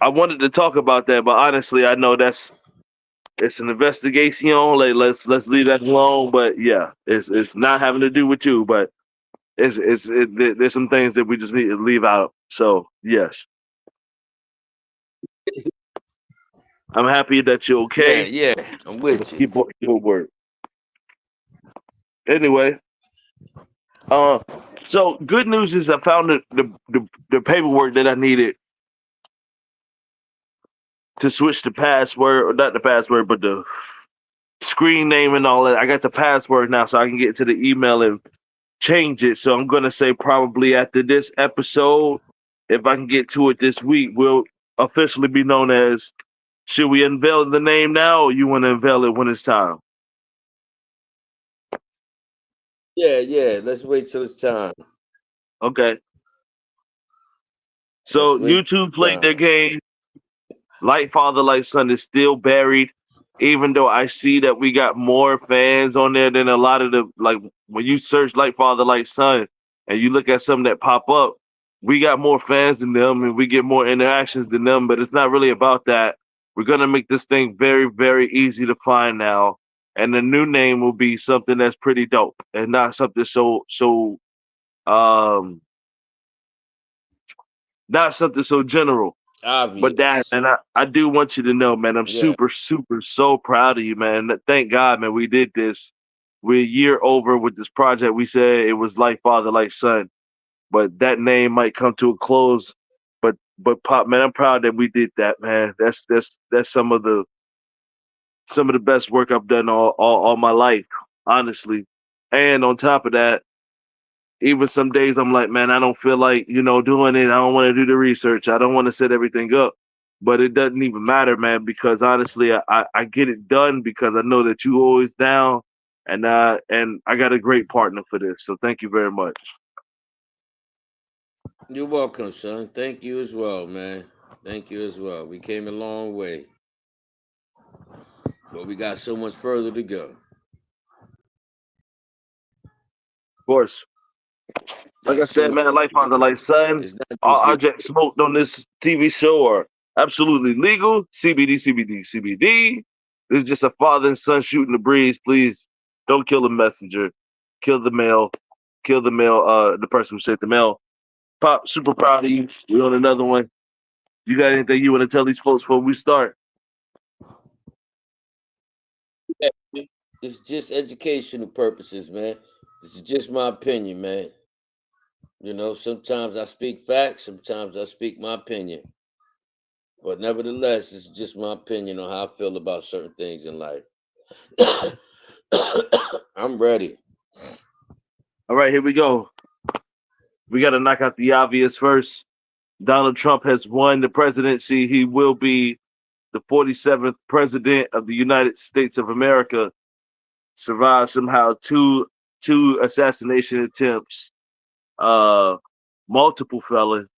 I wanted to talk about that, but honestly, I know it's an investigation. Like let's leave that alone. But yeah, it's not having to do with you, but there's some things that we just need to leave out. So yes, I'm happy that you're Yeah, okay. yeah, I'm with Let's you. keep on your word. Anyway, uh, so good news is I found the paperwork that I needed to switch the password, or not the password, but the screen name and all that. I got the password now, so I can get to the email and change it. So I'm gonna say probably after this episode, if I can get to it this week, will officially be known as. Should we unveil the name now, or you want to unveil it when it's time? Yeah, yeah. Let's wait till it's time. Okay. Let's So wait YouTube till played it's their time. game. Light Father, Light Son is still buried, even though I see that we got more fans on there than a lot of the like when you search Light Father, Light Son, and you look at some that pop up, we got more fans than them and we get more interactions than them. But it's not really about that. We're gonna make this thing very, very easy to find now, and the new name will be something that's pretty dope and not something um not something so general. But that, Obvious. and I do want you to know, man, I'm Yeah. super, super so proud of you, man. Thank God, man, we did this. We're a year over with this project. We said it was like father, like son, but that name might come to a close. But Pop, man, I'm proud that we did that, man. That's some of the best work I've done all my life, honestly. And on top of that, even some days I'm like, man, I don't feel like, doing it. I don't want to do the research. I don't want to set everything up. But it doesn't even matter, man, because honestly, I get it done because I know that you always down, and I got a great partner for this. So thank you very much. You're welcome, son. Thank you as well, man. Thank you as well. We came a long way, but we got so much further to go. Of course. Like Got I so said, much man, life on further the to go. light son. It's not All just your objects smoked on this TV show are absolutely legal. CBD, CBD, CBD. This is just a father and son shooting the breeze. Please don't kill the messenger. Kill the mail. Kill the mail. The person who sent the mail. Pop, super proud of you. We on another one. You got anything you want to tell these folks before we start? It's just educational purposes, man. This is just my opinion, man. Sometimes I speak facts, sometimes I speak my opinion. But nevertheless, it's just my opinion on how I feel about certain things in life. I'm ready. All right, here we go. We got to knock out the obvious first. Donald Trump has won the presidency. He will be the 47th president of the United States of America. Survived somehow two assassination attempts, uh, multiple felon,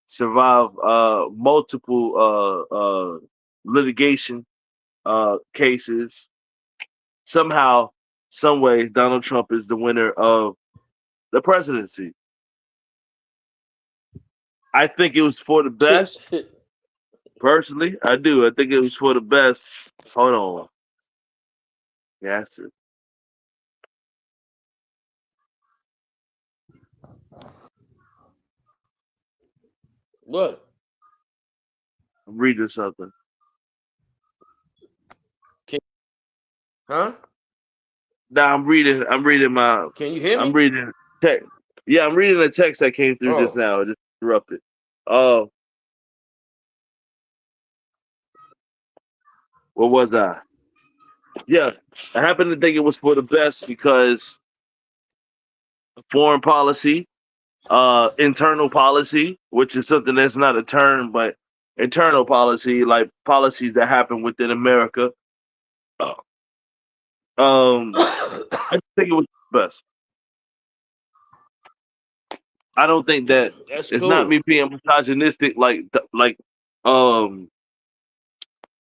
survived multiple litigation cases. Somehow, some way, Donald Trump is the winner of the presidency. I think it was for the best. Personally, I do. I think it was for the best. Hold on. Yes, What? I'm reading something. Can, huh? Now I'm reading. I'm reading my. Can you hear I'm me? reading text. Yeah, I'm reading a text that came through just Oh, now. It just interrupted. Uh, what was I? Yeah, I happen to think it was for the best because foreign policy, internal policy, which is something that's not a term, but internal policy, like policies that happen within America. Uh, I think it was the best. I don't think that that's it's not cool. me being misogynistic, like um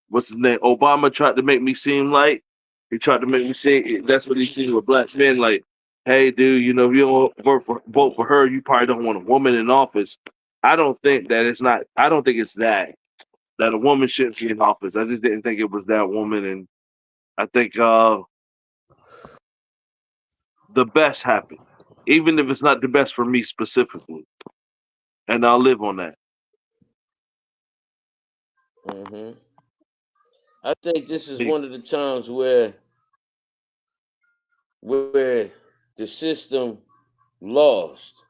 what's his name? Obama tried to make me seem like. He tried to make me seem that's what he's seen with black men. Like, hey, dude, if you don't vote for her, you probably don't want a woman in office. I don't think that it's not. I don't think it's that. that a woman shouldn't be in office. I just didn't think it was that woman, and I think the best happened, even if it's not the best for me specifically, and I'll live on that. Hmm. I think this is one of the times where the system lost.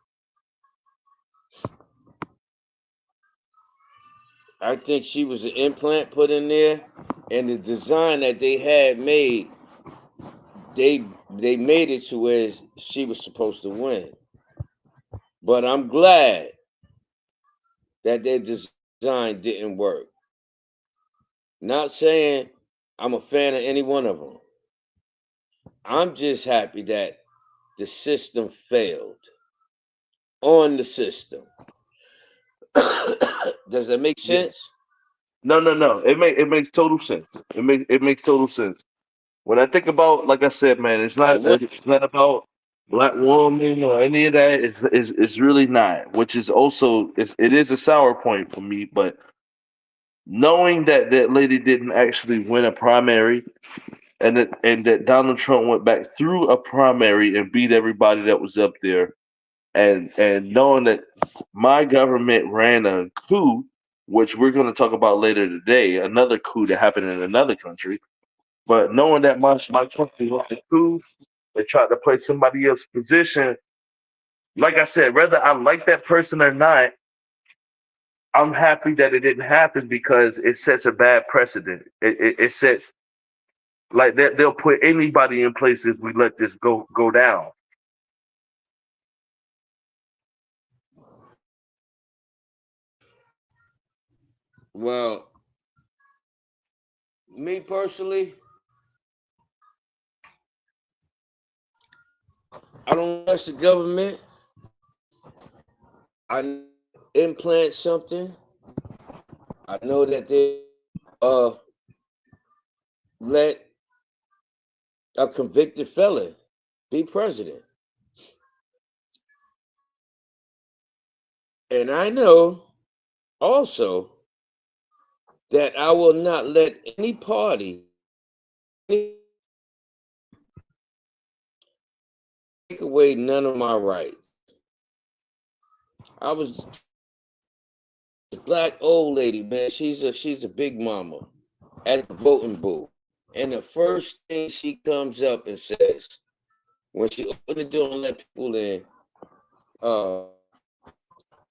I think she was an implant put in there, and the design that they had made, they made it to where she was supposed to win. But I'm glad that their design didn't work. Not saying I'm a fan of any one of them. I'm just happy that the system failed on the system. Does that make Yeah. sense? No, no, no. It makes total sense. It makes total sense. When I think about, like I said, man, The win- it's not about black woman or any of that. It's really not. Which is also it is a sour point for me. But knowing that that lady didn't actually win a primary, and that Donald Trump went back through a primary and beat everybody that was up there, and knowing that my government ran a coup, which we're going to talk about later today, another coup that happened in another country. But knowing that my country ran a coup, they tried to play somebody else's position. Like I said, whether I like that person or not, I'm happy that it didn't happen because it sets a bad precedent. It sets like that they'll put anybody in place if we let this go down. well, me personally, I don't trust the government. I implant something. I know that they let a convicted felon be president. And I know also that I will not let any party take away none of my rights. I was a black old lady, man. She's a big mama at the voting booth. And the first thing she comes up and says when she opened the door and let people in, uh,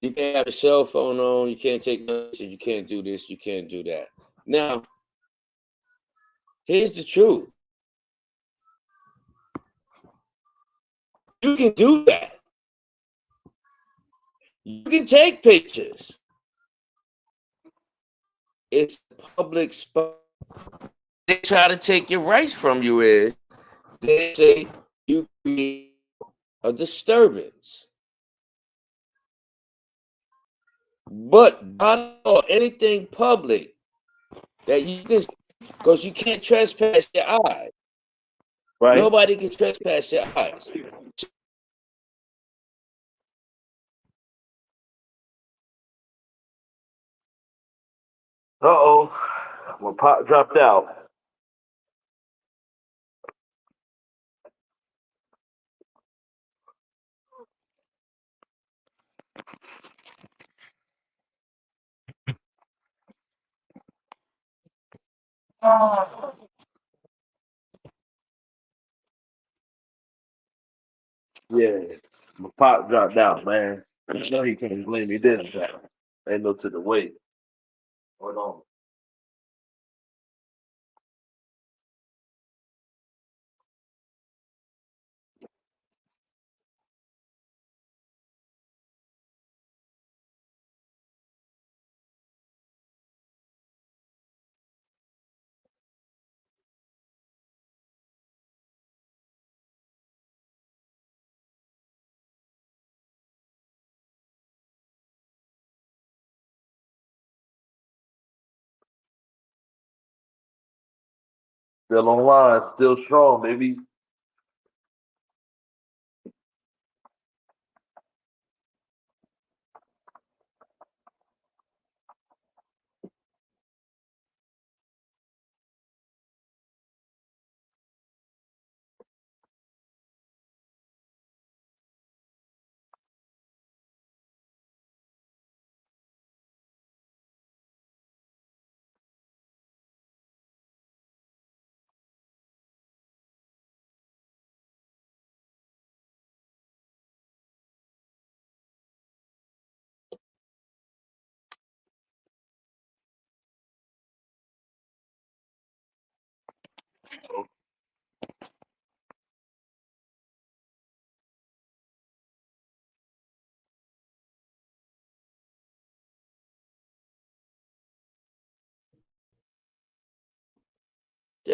you can't have a cell phone on, you can't take messages, you can't do this, you can't do that. Now, here's the truth. You can do that. You can take pictures. It's public spot. They try to take your rights from you is they say you create a disturbance. But by law, anything public that you can, because you can't trespass your eyes. Right? Nobody can trespass your eyes. Uh-oh. My pop dropped out. Yeah. My pop dropped out, man. I know he can't blame me this time. Ain't no to the wait. Hold on. Still online, still strong, baby.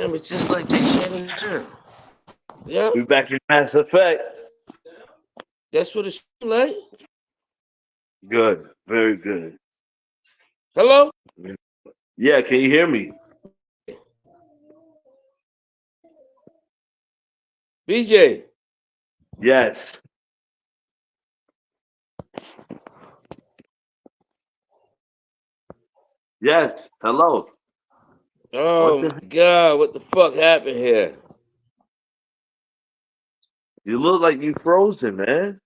Damn, it's just like they shut it down. Yeah, We back in Mass Effect. that's what it's like. Good. Very good. Hello? Yeah, can you hear me? BJ. Yes. Yes. Hello. What Oh the my God, what the fuck happened here? You look like you frozen, man.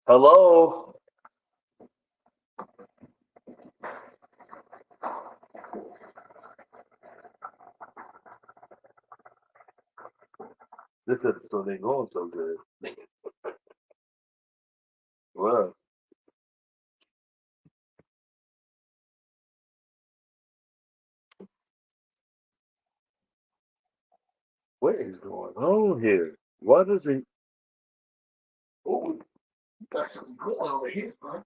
Hello. This episode ain't going so good. Well, what is going on here? What is it? Oh, you got something going over here, bro.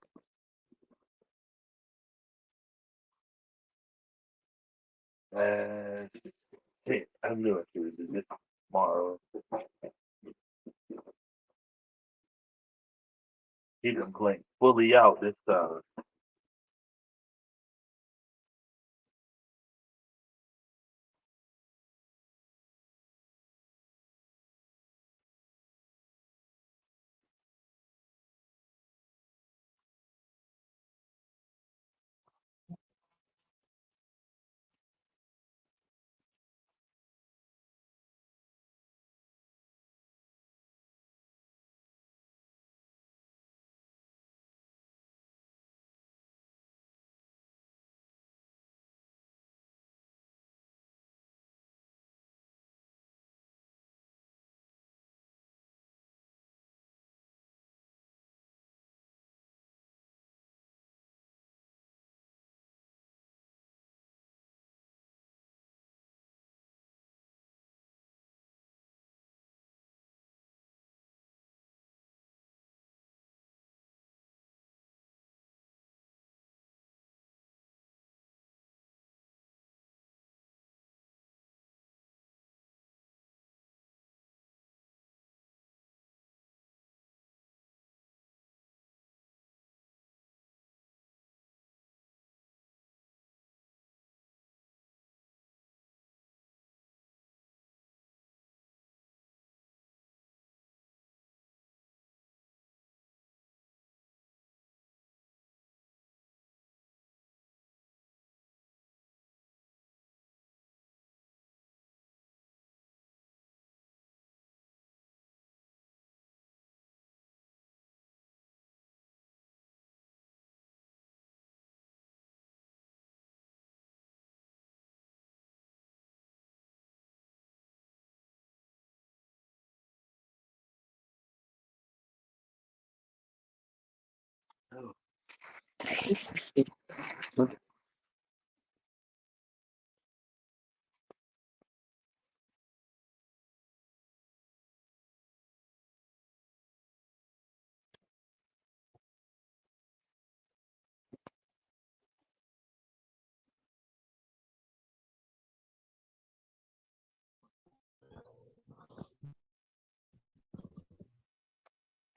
And hey, I knew it was this tomorrow. He done played fully out this time.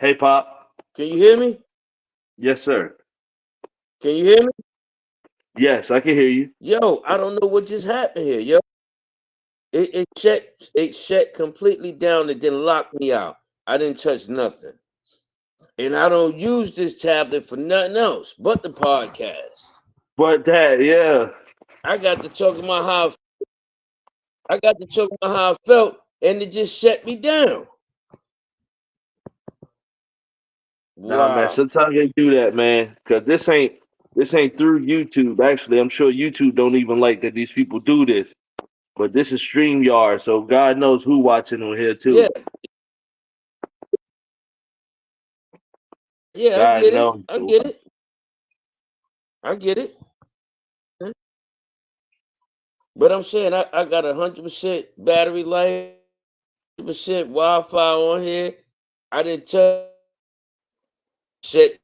Hey, Pop. Can you hear me? Yes, sir. Can you hear me? Yes, I can hear you. Yo, I don't know what just happened here, yo. It shut completely down. It didn't lock me out. I didn't touch nothing. And I don't use this tablet for nothing else but the podcast. But that, yeah. I got to talk about how I felt, and it just shut me down. Nah, man. Wow. Sometimes they do that, man. Cause this ain't through YouTube. Actually, I'm sure YouTube don't even like that these people do this. But this is StreamYard, so God knows who watching on here Yeah, too. yeah, I God get it. knows. I get it. I get it. But I'm saying I got 100% battery life, 100% Wi-Fi on here. I didn't touch shit.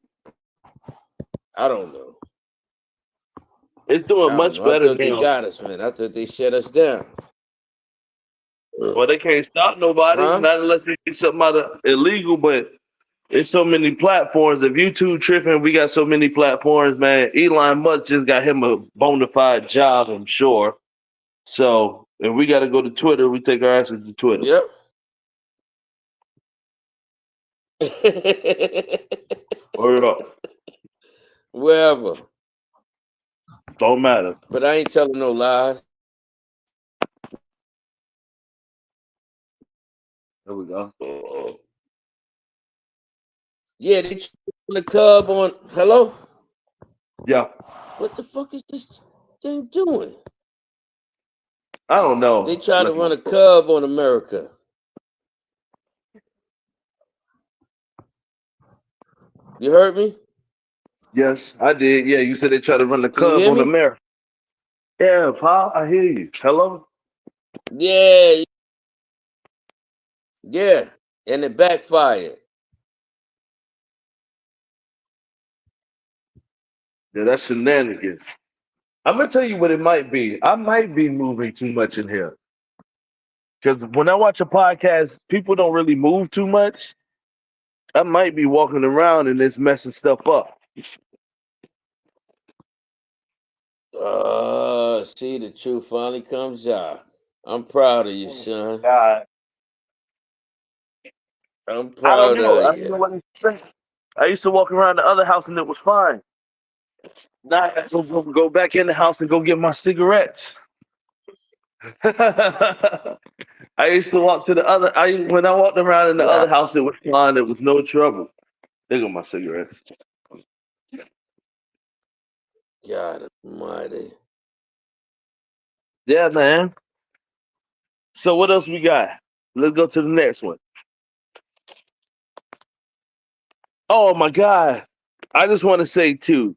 I don't know. It's doing I don't much know. I better thought they now. got us, man. I thought they shut us down. Well, they can't stop nobody, Huh? not unless they do something out of illegal. But it's so many platforms. If YouTube tripping, we got so many platforms, man. Elon Musk just got him a bona fide job, I'm sure. So if we got to go to Twitter, we take our asses to Twitter. Yep. Word up. Wherever. Don't matter. But I ain't telling no lies. There we go. Yeah, they on the Cub on. Hello? Yeah. What the fuck is this thing doing? I don't know. They try to run a Cub on America. You heard me? Yes, I did. Yeah, you said they tried to run the Can you Cub hear on me? America. Yeah, Paul, I hear you. Hello? Yeah. Yeah. And it backfired. Yeah, that's shenanigans. I'm gonna tell you what it might be. I might be moving too much in here. Because when I watch a podcast, people don't really move too much. I might be walking around and it's messing stuff up. See, the truth finally comes out. I'm proud of you, Oh, son. God. I'm I don't proud know. of I don't you. know what it's saying. I used to walk around the other house and it was fine. Now I have to go back in the house and go get my cigarettes. I used to walk to the other. When I walked around in the Yeah. other house, it was fine. It was no trouble. There go my cigarettes. God almighty. Yeah, man. So what else we got? Let's go to the next one. Oh my God! I just want to say too.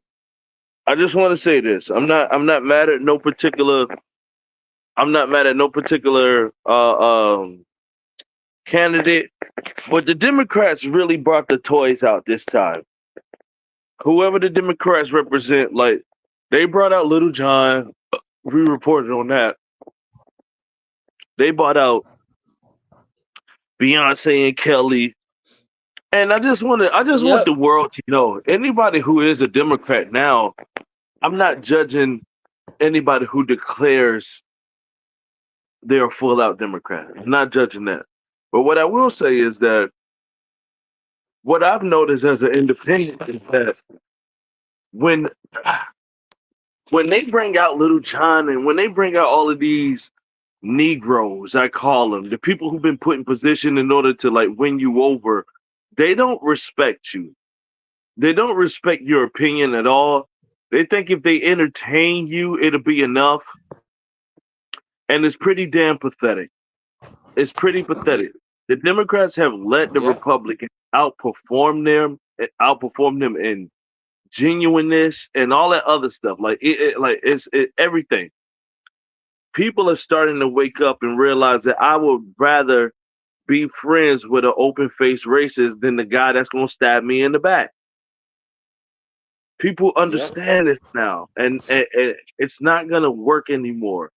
I just want to say this. I'm not mad at no particular. I'm not mad at no particular candidate, but the Democrats really brought the toys out this time. Whoever the Democrats represent, like they brought out Little John. We reported on that. They brought out Beyonce and Kelly. And I just want Yep. the world to know anybody who is a Democrat now, I'm not judging anybody who declares they're a full out Democrat. I'm not judging that. But what I will say is that what I've noticed as an independent is that when when they bring out Little John and when they bring out all of these Negroes, I call them, the people who've been put in position in order to like win you over, they don't respect you. They don't respect your opinion at all. They think if they entertain you, it'll be enough. And it's pretty damn pathetic. It's pretty pathetic. The Democrats have let the Yep. Republicans outperform them in genuineness and all that other stuff. Like everything. People are starting to wake up and realize that I would rather be friends with an open faced racist than the guy that's gonna stab me in the back. People Yep. understand this now, and it's not gonna work anymore.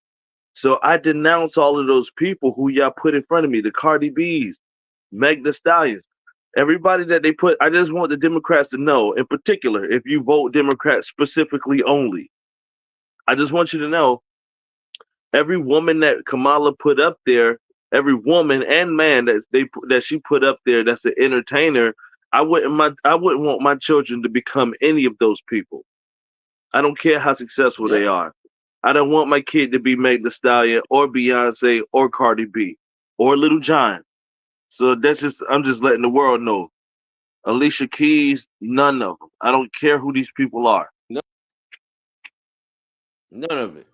So I denounce all of those people who y'all put in front of me, the Cardi B's, Meg the Stallions, everybody that they put. I just want the Democrats to know, in particular, if you vote Democrat specifically only, I just want you to know every woman that Kamala put up there, every woman and man that she put up there that's an entertainer, I wouldn't want my children to become any of those people. I don't care how successful they Yep. are. I don't want my kid to be Meg Thee Stallion or Beyonce or Cardi B or Little John. So I'm just letting the world know. Alicia Keys, none of them. I don't care who these people are. No, none of it.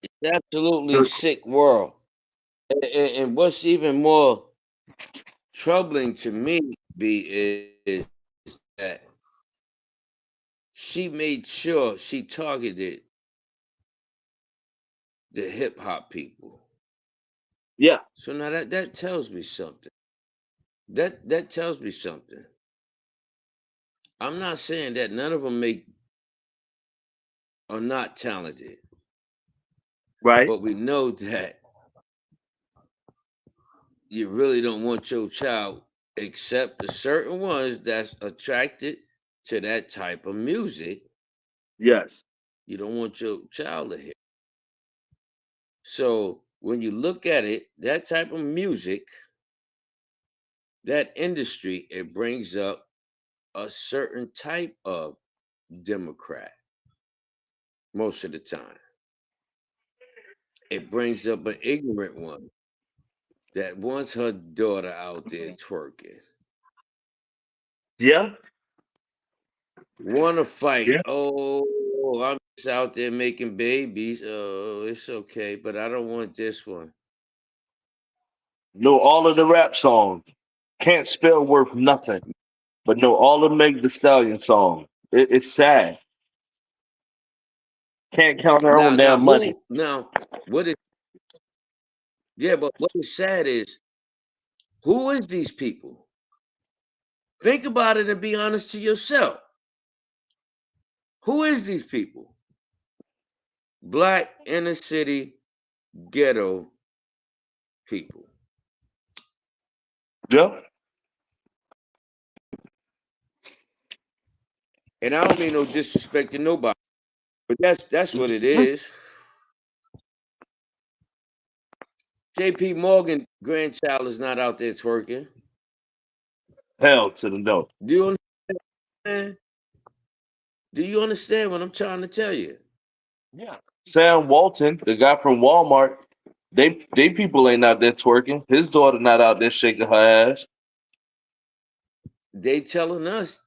It's absolutely sick world. And what's even more troubling to me is that she made sure she targeted the hip hop people. Yeah. So now that tells me something. That tells me something. I'm not saying that none of them are not talented, Right. but we know that you really don't want your child, except the certain ones that's attracted to that type of music. Yes. You don't want your child to hear. So when you look at it, that type of music, that industry, it brings up a certain type of Democrat most of the time. It brings up an ignorant one that wants her daughter out there twerking. Yeah. Want to fight? Yeah. Oh, I'm just out there making babies. Oh, it's okay, but I don't want this one. Know all of the rap songs. Can't spell worth nothing, but know all of Meg The Stallion songs. It's sad. Can't count her own Now damn money. who? Now what is? Yeah, but what is sad is who is these people? Think about it and be honest to yourself. Who is these people? Black inner city ghetto people. Yeah. And I don't mean no disrespect to nobody, but that's what it is. JP Morgan grandchild is not out there twerking. Hell to the no. Do you understand? Do you understand what I'm trying to tell you? Yeah. Sam Walton, the guy from Walmart, they people ain't out there twerking. His daughter not out there shaking her ass. They telling us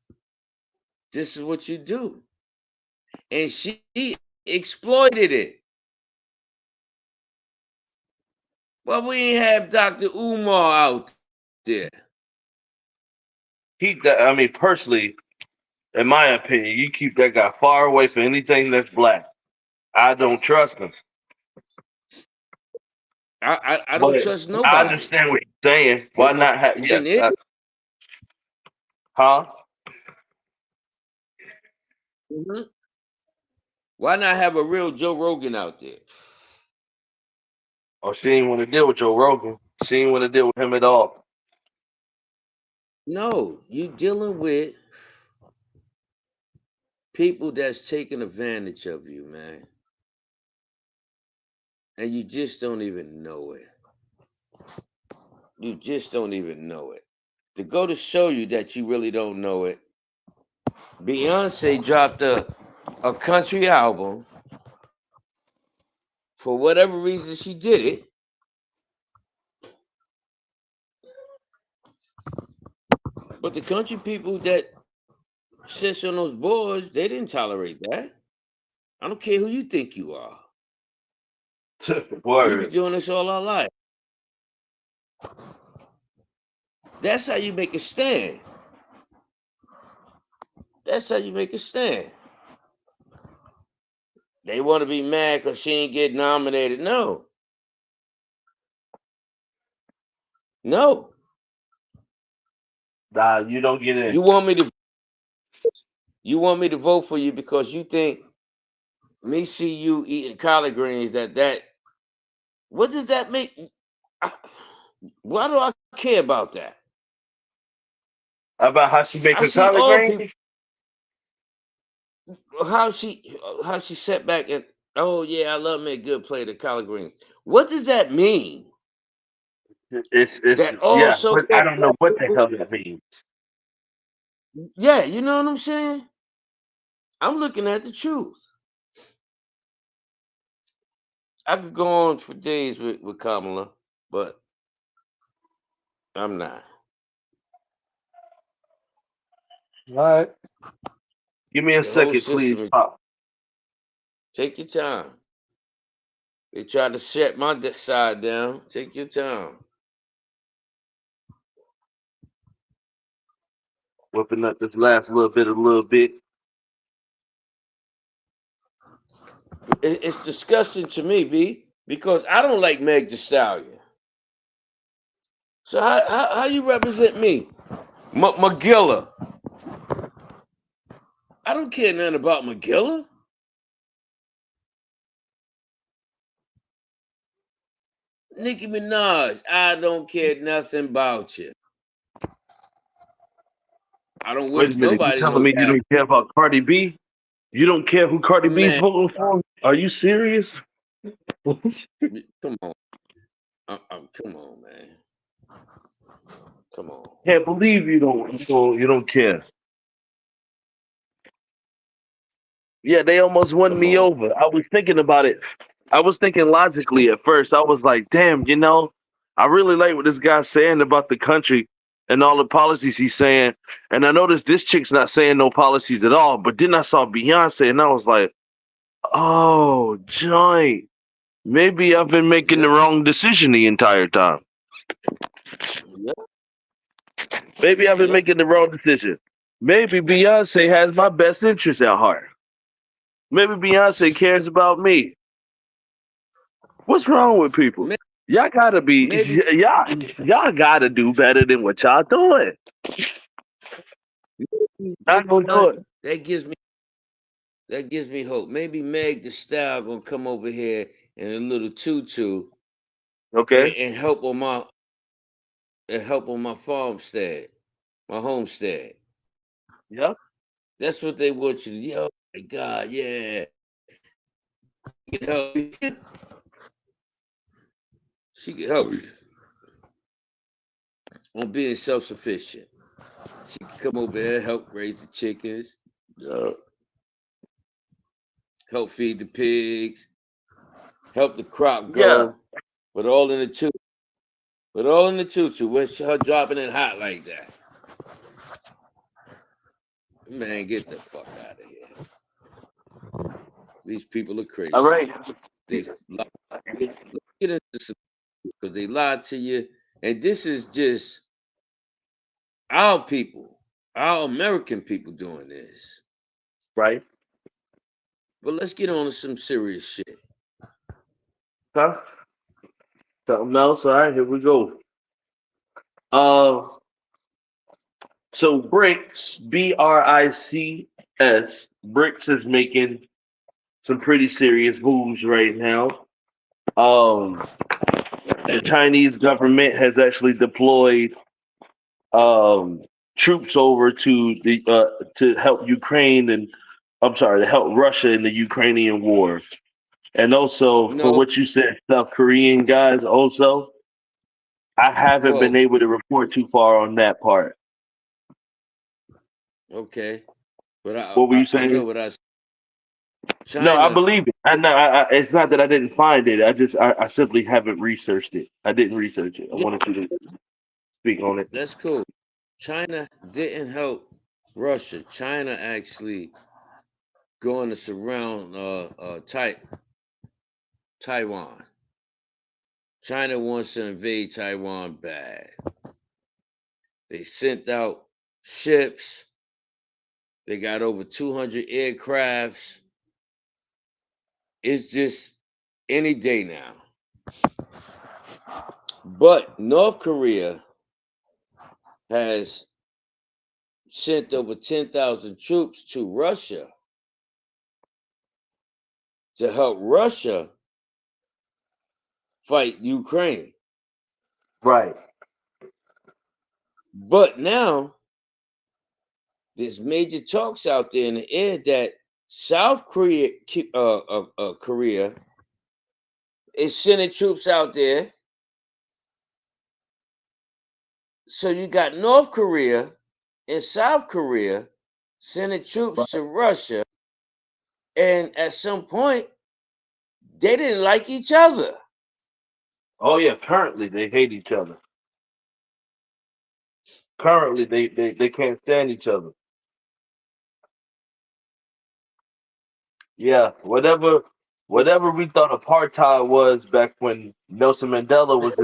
this is what you do. And she exploited it. Well, we ain't have Dr. Umar out there. Keep that. I mean, personally, in my opinion, you keep that guy far away from anything that's black. I don't trust him. I don't But trust I nobody. understand what you're saying. But Why my not have? Yes. question is, Huh? mhm, why not have a real Joe Rogan out there? Oh, she ain't want to deal with Joe Rogan. She ain't want to deal with him at all. No, you dealing with people that's taking advantage of you, man. And you just don't even know it. You just don't even know it. To go to show you that you really don't know it, Beyonce dropped a country album. For whatever reason she did it, but the country people that sits on those boards, they didn't tolerate that. I don't care who you think you are. We've been Word. doing this all our life. That's how you make a stand. That's how you make a stand. They want to be mad because she ain't get nominated. No, no. Nah, you don't get in. You want me to vote for you because you think me see you eating collard greens that what does that make? I, why do I care about that? About how she make I her see collard all people greens? how she sat back and oh yeah, I love me a good plate of collard greens. What does that mean? It's That all yeah, but I so-called don't know black what the people? hell that means. Yeah, you know what I'm saying? I'm looking at the truth. I could go on for days with Kamala, but I'm not. All right. Give me a The whole second, please. system is Pop. take your time. They tried to shut my side down. Take your time. Whipping up this last little bit. It's disgusting to me, B. because I don't like Meg Thee Stallion. So how you represent me? Magilla. I don't care nothing about Magilla. Nicki Minaj, I don't care nothing about you. I don't Wait a wish minute, you nobody telling no me you bad. don't care about Cardi B? You don't care who Cardi B's Man, voting for? Are you serious? come on. Come on, man. Come on. Can't believe you don't care. Yeah, they almost won Come me on. over. I was thinking about it. I was thinking logically at first. I was like, damn, I really like what this guy's saying about the country and all the policies he's saying. And I noticed this chick's not saying no policies at all. But then I saw Beyonce and I was like, oh, joint. Maybe I've been making Yeah, the wrong decision the entire time. yeah, Maybe I've been yeah. making the wrong decision. Maybe Beyonce has my best interest at heart. Maybe Beyonce cares about me. What's wrong with people? May- Y'all gotta be Maybe y'all gotta do better than what y'all doing. you Not know gonna do what? it. That gives me hope. Maybe Meg the Style gonna come over here in a little tutu Okay. and help on my farmstead, my homestead. Yep. That's what they want you to. Yo, my God, yeah, she can help. She can help you on being self sufficient. She can come over here, help raise the chickens, Yep. help feed the pigs, help the crop Yeah. grow, but all in the tutu. But all in the tutu. With her dropping it hot like that. Man, get the fuck out of here. These people are All crazy. right. They lie. Let's get into some because they lied to you. And this is just our people, our American people doing this. Right. But let's get on to some serious shit. Huh? Something else. All right. Here we go. Uh. So BRICS, BRICS is making some pretty serious moves right now. Um. The Chinese government has actually deployed um, troops over to help Ukraine and I'm sorry, to help Russia in the Ukrainian war. And also for No, what you said, South Korean guys also, I haven't been whoa, able to report too far on that part. okay. But I, What were I, you I know saying? what I No, I China, believe it. It's not that I didn't find it. I simply haven't researched it. I didn't research it. I yeah, wanted you to speak on it. that's cool. China didn't help Russia. China actually going to surround Taiwan. China wants to invade Taiwan bad. They sent out ships. They got over 200 aircrafts. It's just any day now. But North Korea has sent over 10,000 troops to Russia to help Russia fight Ukraine. Right. But now there's major talks out there in the air that South Korea is sending troops out there. So you got North Korea and South Korea sending troops to Russia, and at some point they didn't like each other. Oh yeah, currently they hate each other. Currently they can't stand each other. Yeah, whatever we thought apartheid was back when Nelson Mandela was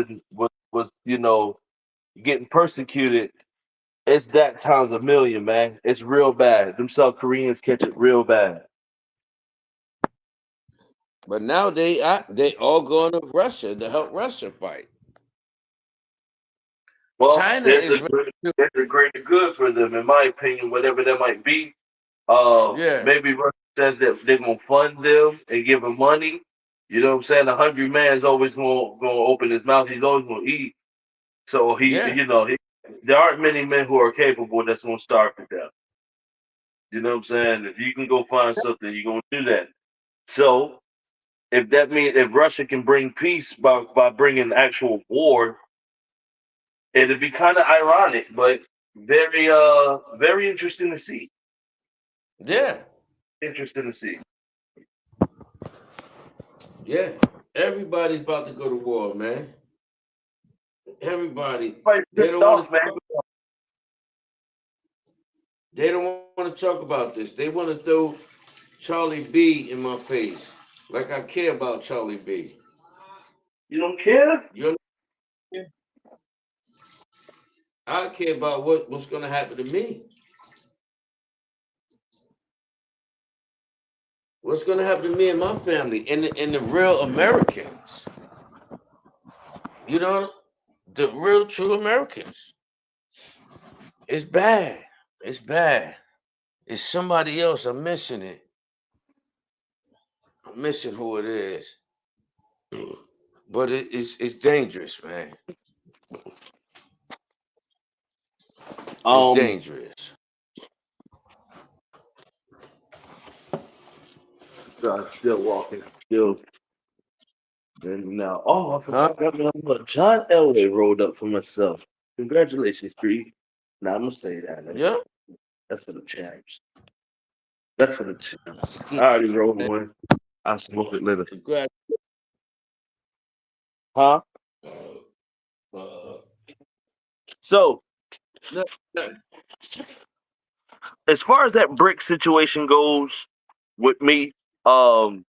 getting persecuted, it's that times a million, man. It's real bad. Them South Koreans catch it real bad. But now they all going to Russia to help Russia fight. Well, China is there's a greater good for them, in my opinion, whatever that might be. yeah, Maybe Russia says that they're gonna fund them and give them money. You know what I'm saying? A hungry man's always gonna open his mouth. He's always gonna eat. So yeah, there aren't many men who are capable that's gonna starve to death. You know what I'm saying? If you can go find something, you're gonna do that. So if that means if Russia can bring peace by bringing actual war, it'd be kind of ironic, but very interesting to see. yeah, Interesting to see. yeah. Everybody's about to go to war, man. Everybody. Everybody's They pissed don't want off, to. man. They don't want to talk about this. They want to throw Charlie B in my face, like I care about Charlie B. You don't care? You understand? I care about what's going to happen to me. What's going to happen to me and my family and the real Americans? You know, the real true Americans. It's bad. It's bad. It's somebody else. I'm missing it. I'm missing who it is. But it's dangerous, man. It's Um, dangerous. so I'm still walking, still. And now, oh, I Huh? forgot, got me on what John Elway rolled up for myself. Congratulations, Creed. Now I'm gonna say that. Yeah. That's for the champs. That's for the champs. I already rolled one. I'll smoke it later. Congrats. Huh? Uh, So, no, no. as far as that brick situation goes with me, um,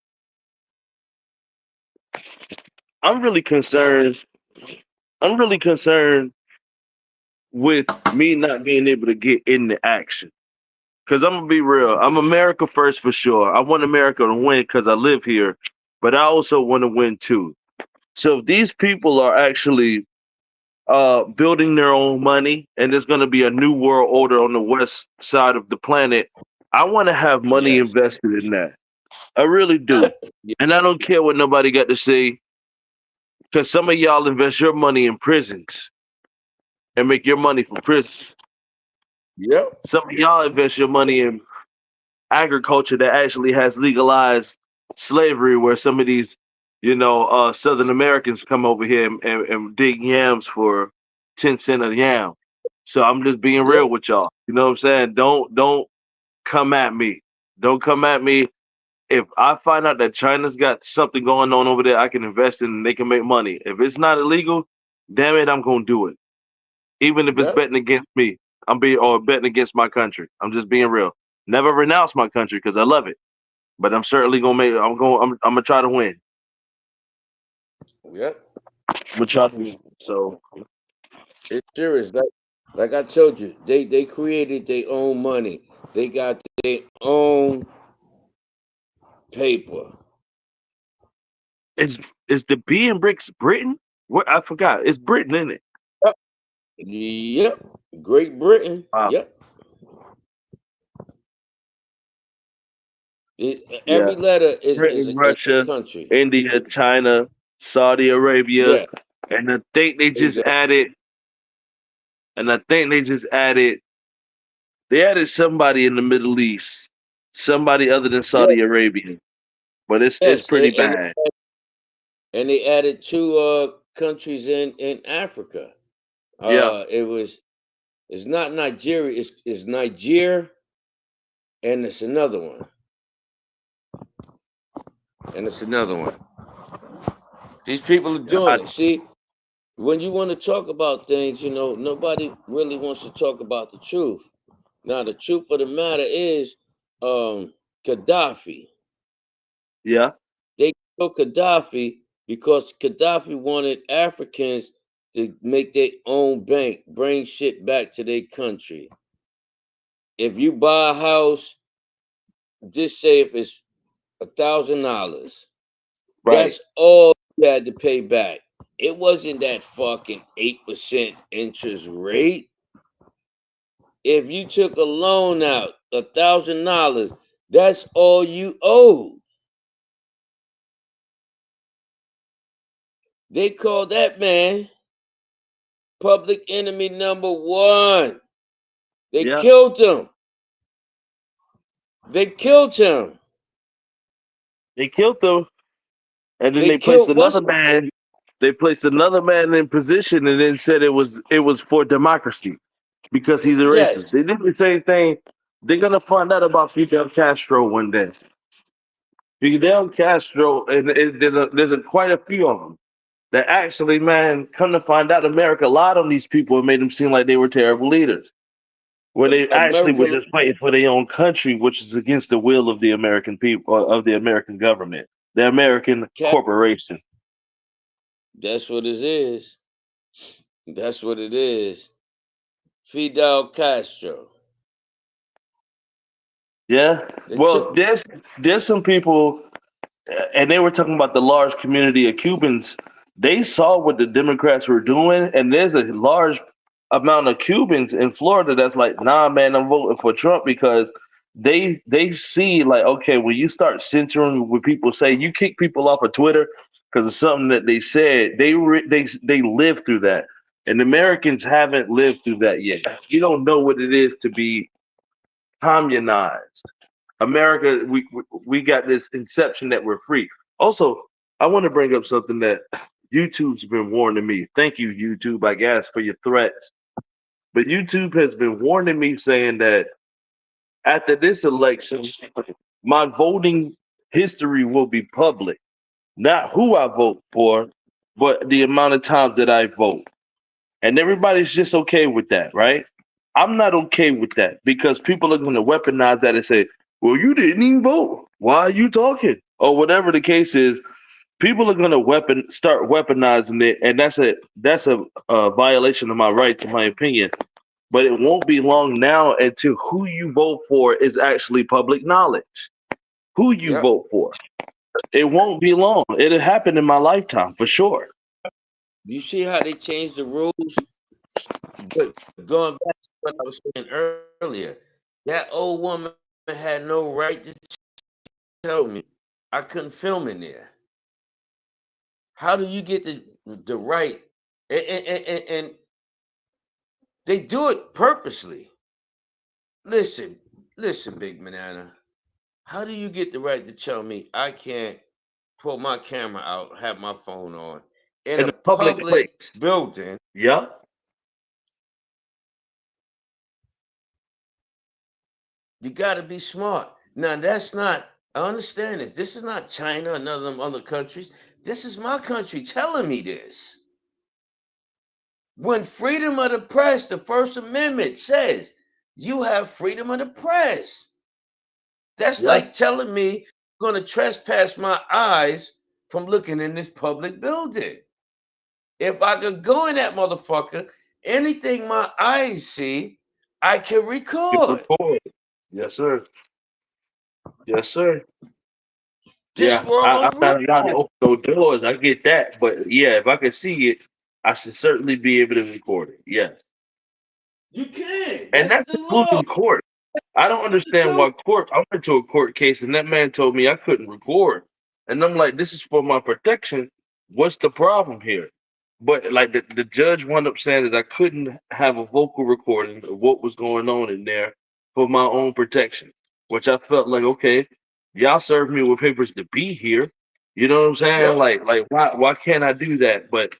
I'm really concerned. I'm really concerned with me not being able to get into action. Because I'm gonna be real, I'm America first for sure. I want America to win because I live here, but I also want to win too. So if these people are actually building their own money, and there's gonna be a new world order on the west side of the planet, I want to have money Yes. invested in that. I really do, Yeah. and I don't care what nobody got to say. Because some of y'all invest your money in prisons and make your money from prisons. Yep. Some of y'all invest your money in agriculture that actually has legalized slavery, where some of these, Southern Americans come over here and dig yams for 10 cents a yam. So I'm just being real Yep. with y'all. You know what I'm saying? Don't come at me. Don't come at me. If I find out that China's got something going on over there, I can invest in and they can make money. If it's not illegal, damn it, I'm gonna do it. Even if it's Yep. betting against me, or betting against my country. I'm just being real. Never renounce my country because I love it, but I'm certainly gonna make. I'm gonna try to win. Yep. I'm gonna try to win. So It's serious. Like I told you, they created their own money. They got their own paper. is the B in bricks Britain? What I forgot. It's Britain, isn't it? Yep. Yep. Great Britain. Wow. Yep. Yeah. Every letter is Britain, a Russia, country. India, China, Saudi Arabia, Yeah. and I think they just Exactly. added. And I think they just added. They added somebody in the Middle East, somebody other than Yeah. Saudi Arabia, but it's Yes. pretty bad. And they added two countries in Africa. Yeah, It's not Nigeria. It's Niger, and it's another one. And it's another one. These people are doing I, it. See, when you want to talk about things, nobody really wants to talk about the truth. Now, the truth of the matter is, Gaddafi. yeah. They killed Gaddafi because Gaddafi wanted Africans to make their own bank, bring shit back to their country. If you buy a house, just say if it's $1,000, Right. That's all you had to pay back. It wasn't that fucking 8% interest rate. If you took a loan out, $1,000, that's all you owed. They called that man public enemy number one. They Yeah. killed him. They killed him. They killed them, and then They they placed killed what's another man. They placed another man in position, and then said it was for democracy because he's a racist. yes. They did the same thing. They're gonna find out about Fidel Castro one day. Fidel Castro, and there's quite a few of them that actually, man, come to find out, America lied on these people and made them seem like they were terrible leaders, where they actually were America just fighting for their own country, which is against the will of the American people, of the American government, the American corporation. that's what it is. That's what it is. Fidel Castro. Yeah. They Well, took there's some people, and they were talking about the large community of Cubans. They saw what the Democrats were doing, and there's a large amount of Cubans in Florida that's like, nah, man, I'm voting for Trump because they see like, okay, when you start censoring what people say, you kick people off of Twitter because of something that they said. They live through that, and Americans haven't lived through that yet. You don't know what it is to be communized. America, we got this inception that we're free. Also, I want to bring up something that YouTube's been warning me. Thank you, YouTube, I guess, for your threats. But YouTube has been warning me, saying that after this election, my voting history will be public. Not who I vote for, but the amount of times that I vote. And everybody's just okay with that, right? I'm not okay with that because people are going to weaponize that and say, well, you didn't even vote. Why are you talking? Or whatever the case is, people are going to start weaponizing it. And that's a violation of my rights, in my opinion. But it won't be long now until who you vote for is actually public knowledge. Who you yep. vote for. It won't be long. It'll happen in my lifetime for sure. You see how they changed the rules? But going back to what I was saying earlier, that old woman had no right to tell me I couldn't film in there. How do you get the right? And they do it purposely. Listen, listen, Big Banana. How do you get the right to tell me I can't pull my camera out, have my phone on in In a a public place. public building? Yeah. You got to be smart. Now, that's not, I understand this. This is not China or none of them other countries. This is my country telling me this. When freedom of the press, the First Amendment says you have freedom of the press. That's Yeah. like telling me I'm going to trespass my eyes from looking in this public building. If I could go in that motherfucker, anything my eyes see, I can You record. record. Yes, sir. Yes, sir. This Yeah, world I'm of not allowed to rules. open no doors. I get that, but yeah, if I can see it, I should certainly be able to record it. Yes, You can. and That's that's the law. including court. I don't The understand truth. why court. I went to a court case, and that man told me I couldn't record, and I'm like, this is for my protection. What's the problem here? But like the judge wound up saying that I couldn't have a vocal recording of what was going on in there for my own protection, which I felt like, okay, y'all served me with papers to be here. You know what I'm saying? Yep. Like why can't I do that? But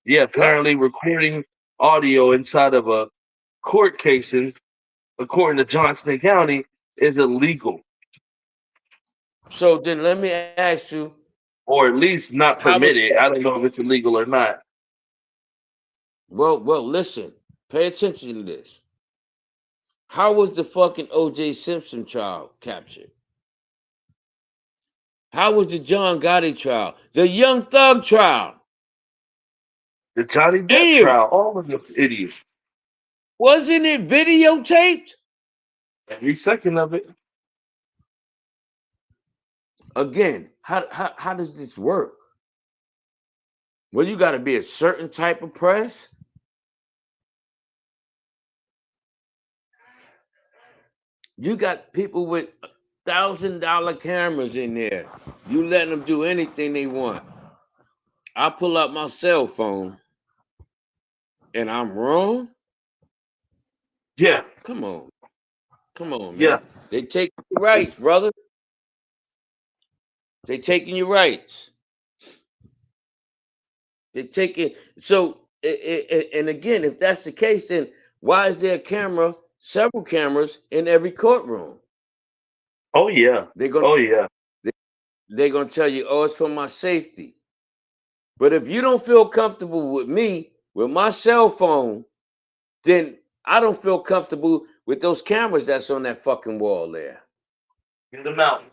yeah, Yep. apparently recording audio inside of a court case, according to Johnson County, is illegal, So then let me ask you, or at least not how was permitted. I don't know if it's illegal or not. well, listen, pay attention to this. How was the fucking OJ Simpson trial captured? How was the John Gotti trial? The Young Thug trial? The Johnny Depp Any of it? trial, all of them idiots. Wasn't it videotaped? Every second of it. Again, how does this work? Well, you got to be a certain type of press. You got people with $1,000 cameras in there. You letting them do anything they want. I pull out my cell phone and I'm wrong. Yeah, Come on, yeah. man. They take your rights, brother. They taking your rights. They taking and again, if that's the case, then why is there a camera, several cameras in every courtroom? Oh yeah. They're gonna Oh yeah. they, they're gonna tell you, oh, it's for my safety. But if you don't feel comfortable with me with my cell phone, then I don't feel comfortable with those cameras that's on that fucking wall there. Get them out.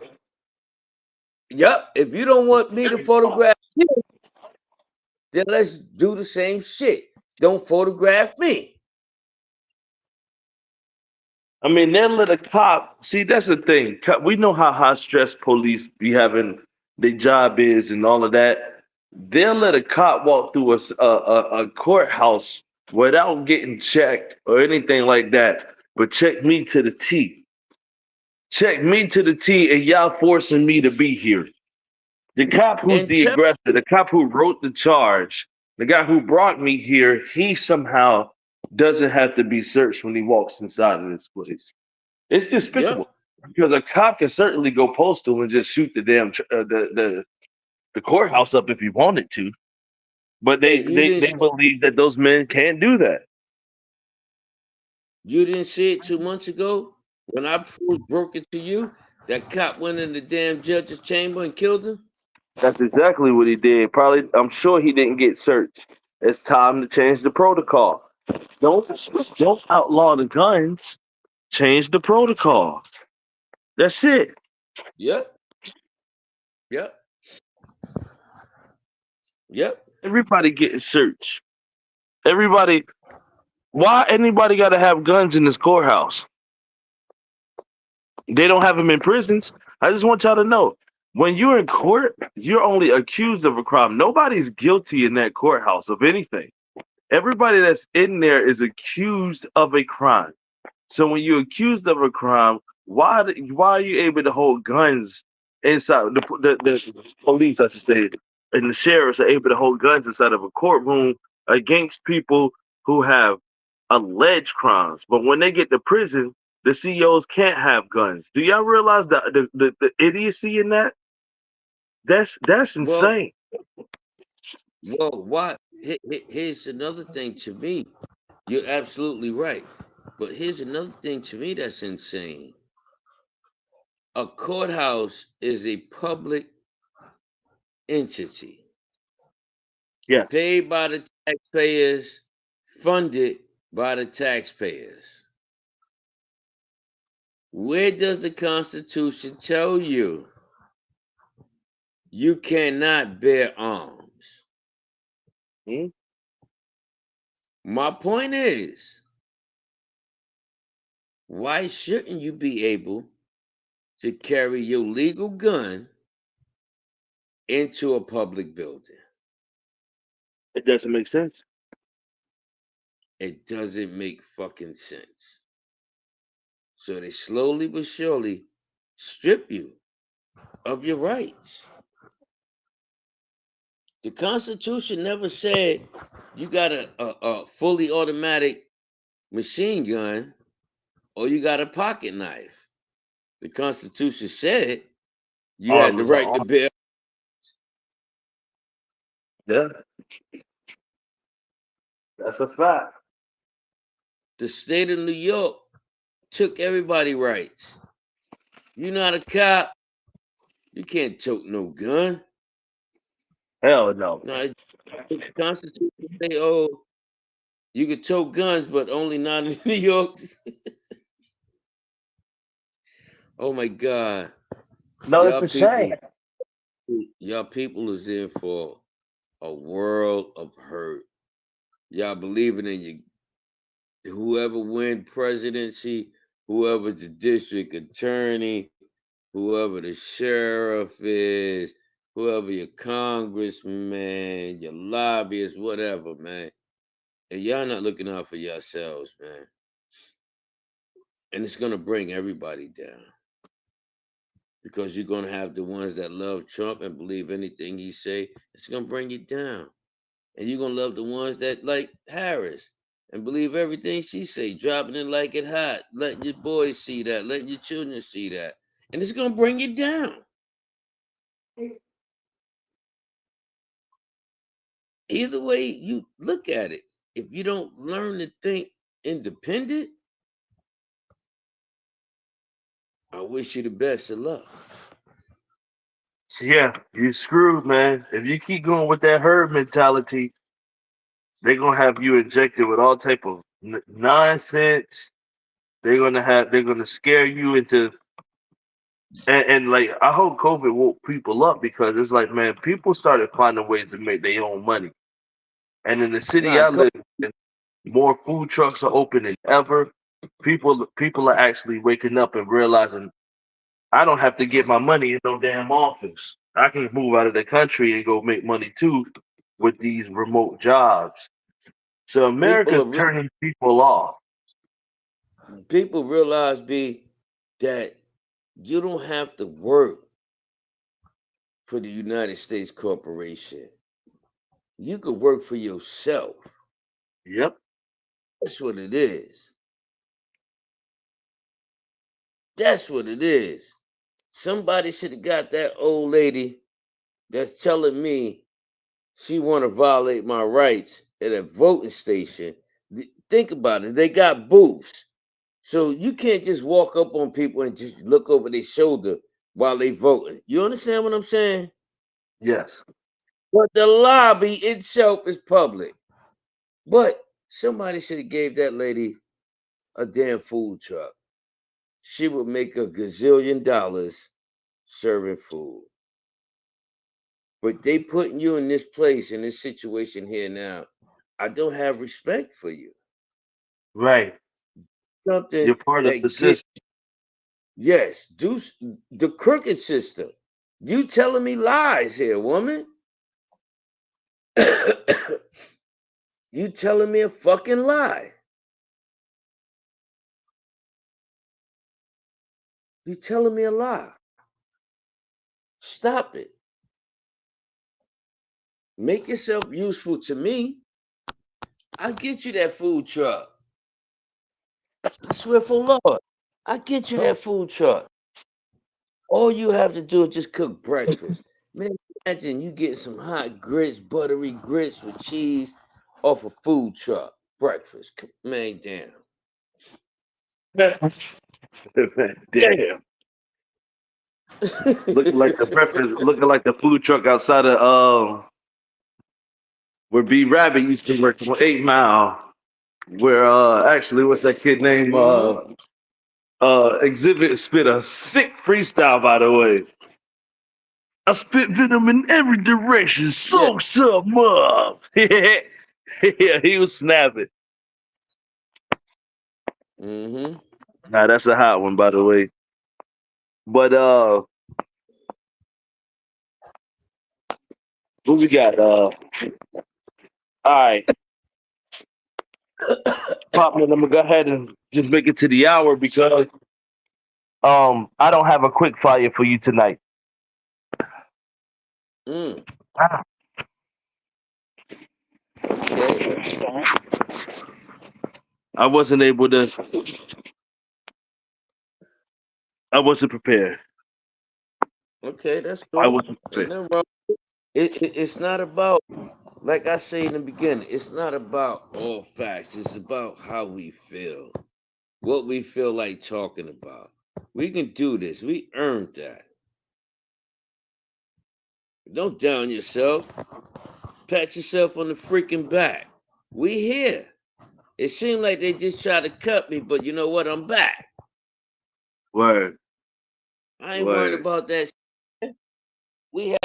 Yep. If you don't want me to photograph you, then let's do the same shit. Don't photograph me. I mean, they'll let a cop see. That's the thing. We know how high stress police be having. Their job is and all of that. They'll let a cop walk through a courthouse without getting checked or anything like that. But check me to the T. Check me to the T, and y'all forcing me to be here. The cop who's And the tell aggressor, the cop who wrote the charge, the guy who brought me here, he somehow doesn't have to be searched when he walks inside of this place. It's yep. despicable because a cop can certainly go postal and just shoot the damn the courthouse up if he wanted to, but Hey, they believe that those men can't do that. you didn't see it 2 months ago when I first broke it to you. That cop went in the damn judge's chamber and killed him. That's exactly what he did. Probably, I'm sure he didn't get searched. It's time to change the protocol. Don't don't outlaw the guns. Change the protocol. That's it. Yep. Yep. Yep. Everybody getting searched. Everybody. Why anybody got to have guns in this courthouse? They don't have them in prisons. I just want y'all to know when you're in court, you're only accused of a crime. Nobody's guilty in that courthouse of anything. Everybody that's in there is accused of a crime. So when you're accused of a crime, why are you able to hold guns inside the police, I should say, and the sheriffs are able to hold guns inside of a courtroom against people who have alleged crimes, but when they get to prison, the CEOs can't have guns. Do y'all realize the idiocy in that? That's Well, insane. why? Here's another thing to me. You're absolutely right. But here's another thing to me that's insane. A courthouse is a public entity Yes, paid by the taxpayers, funded by the taxpayers. Where does the Constitution tell you you cannot bear arms? hmm? My point is, why shouldn't you be able to carry your legal gun into a public building? It doesn't make sense. It doesn't make fucking sense. So they slowly but surely strip you of your rights. The Constitution never said you got a fully automatic machine gun or you got a pocket knife. The Constitution said you had the Arms are right to arms. bear. Yeah, that's a fact. The state of New York took everybody rights. You're not a cop. You can't tote no gun. Hell no. No, the Constitution say, oh, you can tote guns, but only not in New York. Oh my God, No, it's y'all a shame. people, y'all people is in for a world of hurt. Y'all believing in you, whoever win presidency, whoever's the district attorney, whoever the sheriff is, whoever your congressman, your lobbyist, whatever, man. And y'all not looking out for yourselves, man. And it's gonna bring everybody down. Because you're gonna have the ones that love Trump and believe anything he say. It's gonna bring you down. And you're gonna love the ones that like Harris and believe everything she say, dropping it like it hot, letting your boys see that, letting your children see that. And it's gonna bring you down. Either way you look at it, if you don't learn to think independent, I wish you the best of luck. Yeah, you screwed, man. If you keep going with that herd mentality, they're gonna have you injected with all type of nonsense. They're gonna scare you into and like I hope COVID woke people up because it's like man, people started finding ways to make their own money. And in the city Nah, I live in, more food trucks are open than ever. People are actually waking up and realizing I don't have to get my money in no damn office. I can move out of the country and go make money too with these remote jobs. So people America's are turning people off. people realize be that you don't have to work for the United States corporation. You could work for yourself. Yep. That's what it is. That's what it is. Somebody should have got that old lady that's telling me she want to violate my rights at a voting station. Think about it. They got booths. So you can't just walk up on people and just look over their shoulder while they voting. You understand what I'm saying? Yes. But the lobby itself is public. But somebody should have gave that lady a damn food truck. She would make a gazillion dollars serving food. But they putting you in this place, in this situation here now. I don't have respect for you. Right. Something You're part of the that get system. yes, do the crooked system. You telling me lies here, woman. You telling me a fucking lie. You telling me a lie. Stop it. Make yourself useful to me. I'll get you that food truck. I swear for Lord. I'll get you that food truck. All you have to do is just cook breakfast. Man, imagine you getting some hot grits, buttery grits with cheese off a food truck. Breakfast. Man, damn. Damn. Looking like the breakfast, looking like the food truck outside of where B Rabbit used to work on 8 Mile. Where actually what's that kid name? hmm Exhibit spit a sick freestyle by the way. I spit venom in every direction, Yeah. soak some up. Yeah, he was snapping. hmm Nah, that's a hot one by the way. But what we got? All right, Popman, I'm gonna go ahead and just make it to the hour because I don't have a quick fire for you tonight. Mm. Okay. I wasn't able to. I wasn't prepared. Okay, that's I cool. wasn't Ain't prepared. nothing wrong. It's not about, like I say in the beginning, it's not about all facts. It's about how we feel, what we feel like talking about. We can do this. We earned that. Don't down yourself. Pat yourself on the freaking back. We here. It seemed like they just tried to cut me, but you know what? I'm back. Word, I ain't worrying word. about that. We have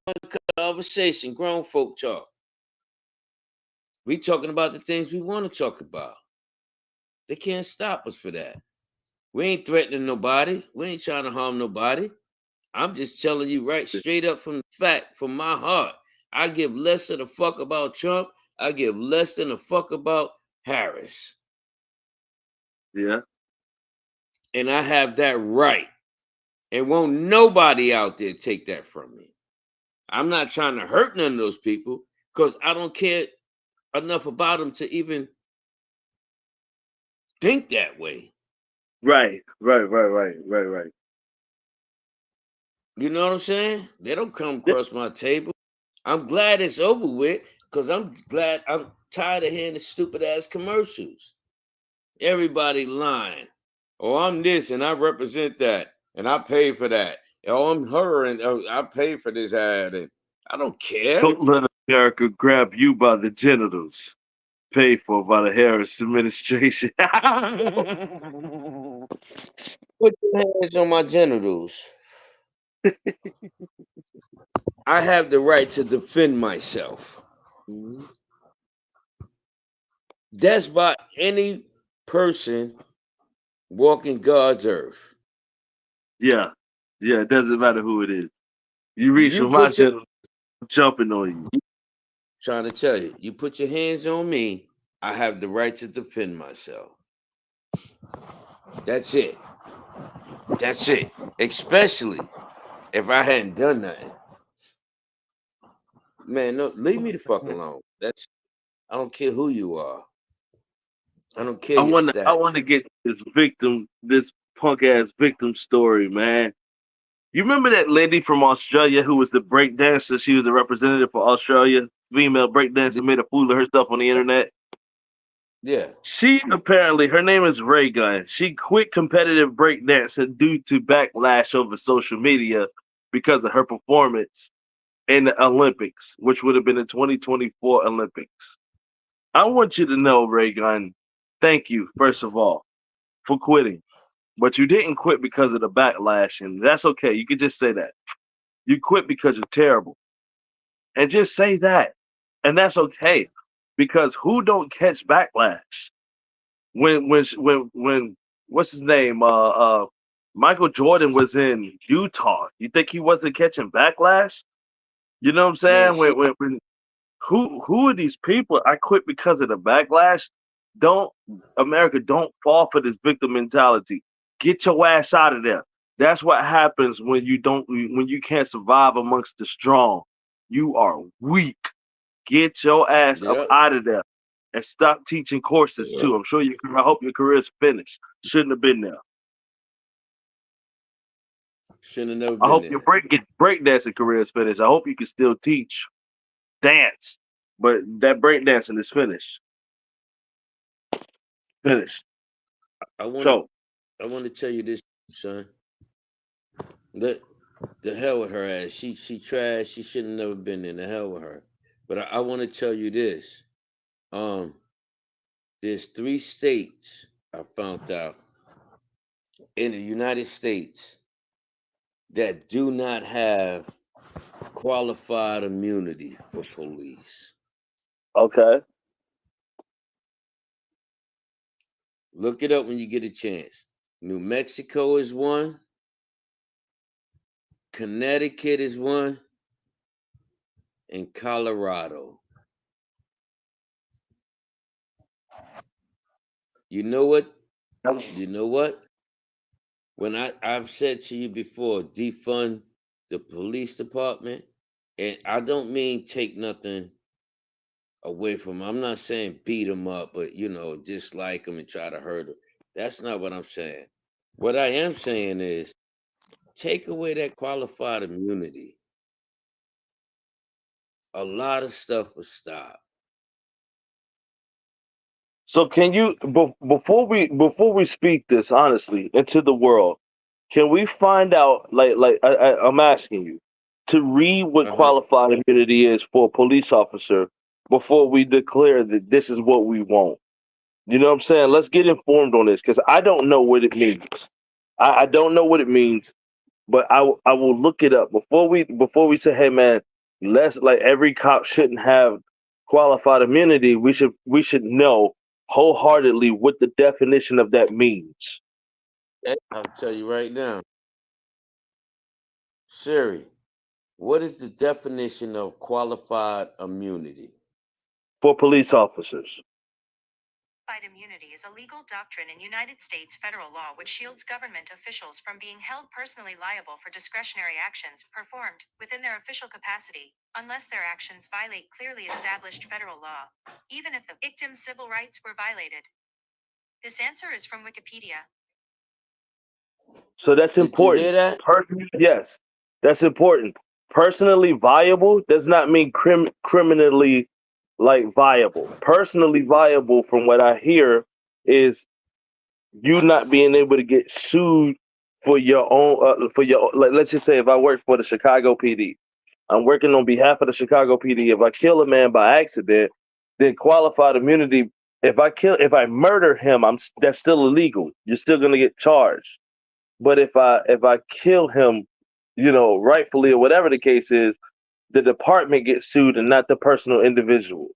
a conversation, grown folk talk. We talking about the things we want to talk about. They can't stop us for that. We ain't threatening nobody. We ain't trying to harm nobody. I'm just telling you right straight up from the fact, from my heart. I give less than a fuck about Trump. I give less than a fuck about Harris. Yeah. And I have that right. And won't nobody out there take that from me. I'm not trying to hurt none of those people because I don't care enough about them to even think that way. Right. Right. You know what I'm saying? They don't come across my table. I'm glad it's over with because I'm tired of hearing the stupid ass commercials. Everybody lying. Oh, I'm this and I represent that and I pay for that. Oh, I'm her and I pay for this ad and I don't care. Don't let America grab you by the genitals. Paid for by the Harris administration. Put your hands on my genitals. I have the right to defend myself. That's by any person walking God's earth. Yeah. Yeah, it doesn't matter who it is. You reach You for my put your genitals, I'm jumping on you. trying to tell you, you put your hands on me, I have the right to defend myself. That's it. That's it. Especially if I hadn't done nothing. Man, no, leave me the fuck alone. I don't care who you are. I don't care I your wanna I stats. wanna get this punk ass victim story, man. You remember that lady from Australia who was the break dancer? She was a representative for Australia, female break dancer, made a fool of herself on the internet. Yeah. She apparently, her name is Ray Gun. She quit competitive breakdancing due to backlash over social media because of her performance in the Olympics, which would have been the 2024 Olympics. I want you to know, Ray Gun, thank you, first of all, for quitting. But you didn't quit because of the backlash, and that's okay. You could just say that. You quit because you're terrible. And just say that. And that's okay. Because who don't catch backlash? When what's his name? Michael Jordan was in Utah. You think he wasn't catching backlash? You know what I'm Man, saying? When who are these people? I quit because of the backlash. Don't America, don't fall for this victim mentality. Get your ass out of there. That's what happens when you can't survive amongst the strong. You are weak. Get your ass up yep. out of there and stop teaching courses too. I'm sure I hope your career's finished. Shouldn't have been there. Shouldn't have never I been hope your there. breakdancing career is finished. I hope you can still teach dance, but that breakdancing is finished. Finished. I want to So I want to tell you this, son. Let the hell with her ass. She trash. She should have never been in. The hell with her. But I want to tell you this. Um, there's 3 states I found out in the United States that do not have qualified immunity for police. okay, Look it up when you get a chance. New Mexico is one. Connecticut is one. And Colorado. You know what? You know what? When I've said to you before, defund the police department, and I don't mean take nothing away from 'em. I'm not saying beat them up, but dislike them and try to hurt them. That's not what I'm saying. What I am saying is take away that qualified immunity. A lot of stuff will stop. so can you before we speak this honestly into the world, can we find out I'm asking you to read what Uh huh. qualified immunity is for a police officer before we declare that this is what we want. You know what I'm saying? Let's get informed on this because I don't know what it means. I don't know what it means, but I will look it up before we say, hey man, let's like every cop shouldn't have qualified immunity. We should know wholeheartedly what the definition of that means. I'll tell you right now. Siri, what is the definition of qualified immunity? for police officers. Qualified immunity is a legal doctrine in United States federal law which shields government officials from being held personally liable for discretionary actions performed within their official capacity, unless their actions violate clearly established federal law, even if the victim's civil rights were violated. This answer is from Wikipedia. So that's Did you hear important. that? Yes, that's important. Personally viable does not mean criminally like viable. Personally viable, from what I hear, is you not being able to get sued for your own like, let's just say if I work for the Chicago PD, I'm working on behalf of the Chicago PD. If I kill a man by accident, then qualified immunity. If I murder him, that's still illegal. You're still gonna get charged. But if I kill him, rightfully or whatever the case is, the department gets sued and not the personal individual.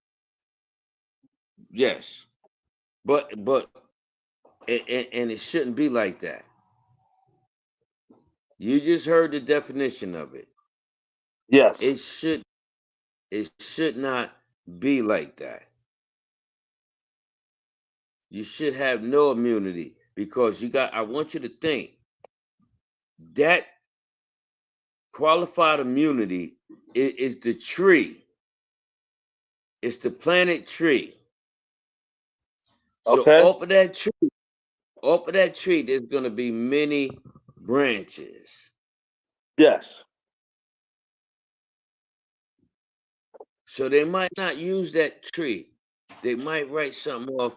Yes. But and it shouldn't be like that. You just heard the definition of it. Yes. It should not be like that. You should have no immunity because I want you to think that qualified immunity is the tree. It's the planet tree. So Okay. off of that tree, there's gonna be many branches. Yes. So they might not use that tree. They might write something off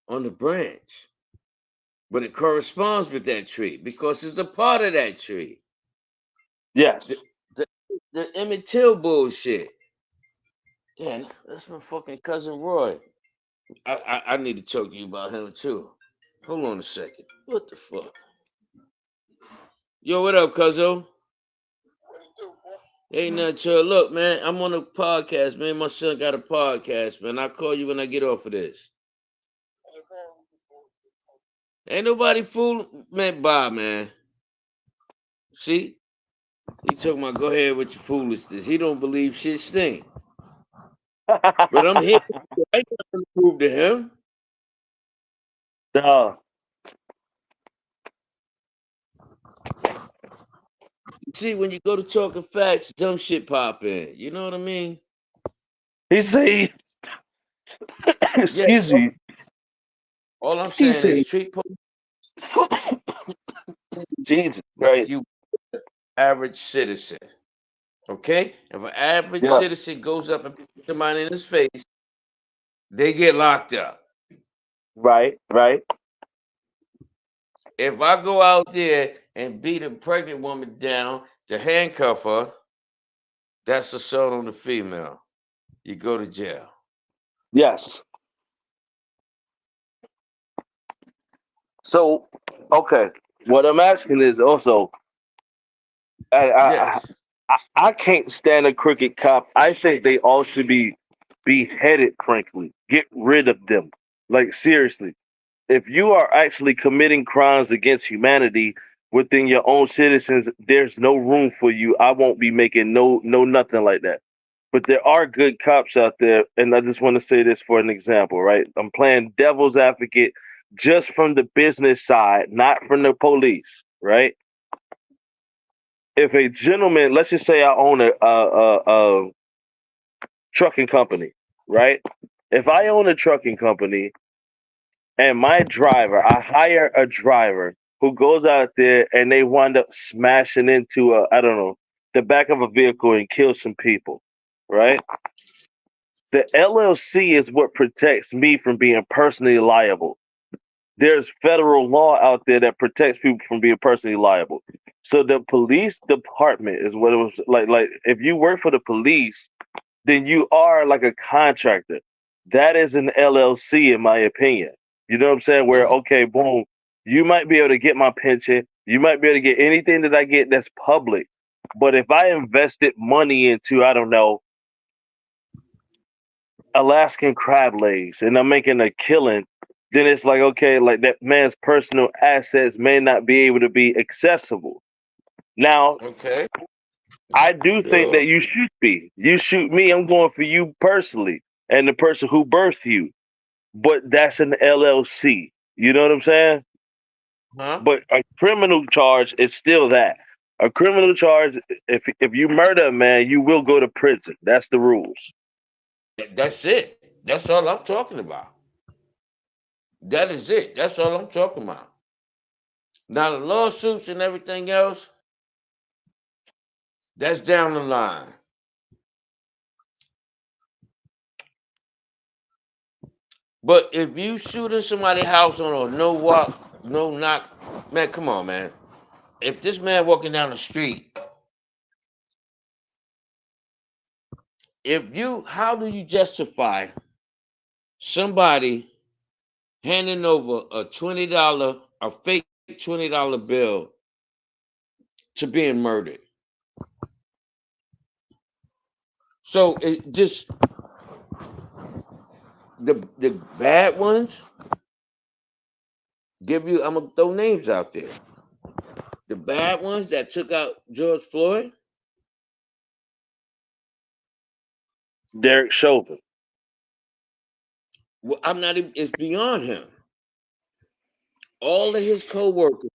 on the branch, but it corresponds with that tree because it's a part of that tree. Yes. The Emmett Till bullshit. Damn, that's my fucking cousin Roy. I need to talk to you about him too. Hold on a second. What the fuck? Yo, what up, cuzzo? Ain't nothing, chill. Look, man, I'm on a podcast, man. My son got a podcast, man. I'll call you when I get off of this. Ain't nobody fooling, man. Bye, man. See? He talking about go ahead with your foolishness. He don't believe shit stink. But I'm here. I ain't got to prove to him. Duh. See, when you go to talking facts, dumb shit pop in. You know what I mean? He say, Yeah. excuse me. All I'm He saying say, is treat police Jesus like Christ. you average citizen. Okay? If an average Yeah. citizen goes up and puts somebody in his face, they get locked up. Right. Right. If I go out there and beat a pregnant woman down to handcuff her, that's assault on the female. You go to jail. Yes. So, okay. What I'm asking is also, I, I, Yes. I can't stand a crooked cop. I think they all should be beheaded, frankly. Get rid of them. Like, seriously. If you are actually committing crimes against humanity within your own citizens, there's no room for you. I won't be making no nothing like that. But there are good cops out there, and I just want to say this for an example, right? I'm playing devil's advocate just from the business side, not from the police, right? If a gentleman, let's just say I own a trucking company, right? If I own a trucking company and my driver, I hire a driver who goes out there and they wind up smashing into I don't know, the back of a vehicle and kill some people, right? The LLC is what protects me from being personally liable. There's federal law out there that protects people from being personally liable. So the police department is what it was like. Like if you work for the police, then you are like a contractor. That is an LLC, in my opinion. You know what I'm saying? Where okay, boom, you might be able to get my pension. You might be able to get anything that I get that's public. But if I invested money into, I don't know, Alaskan crab legs and I'm making a killing, then it's like, okay, like that man's personal assets may not be able to be accessible. Now, Okay. I do think Yeah. that you should be. You shoot me, I'm going for you personally and the person who birthed you. But that's an LLC. You know what I'm saying? Huh? But a criminal charge is still that. A criminal charge, if you murder a man, you will go to prison. That's the rules. That's it. That's all I'm talking about. That is it. That's all I'm talking about. Now the lawsuits and everything else, that's down the line. But if you shoot in somebody's house on a no walk, no knock, man, come on, man. If this man walking down the street, how do you justify somebody handing over a a fake $20 bill to being murdered? So it just the bad ones give you. I'm gonna throw names out there. The bad ones that took out George Floyd. Derek Chauvin. Well, I'm not even. It's beyond him. All of his co-workers,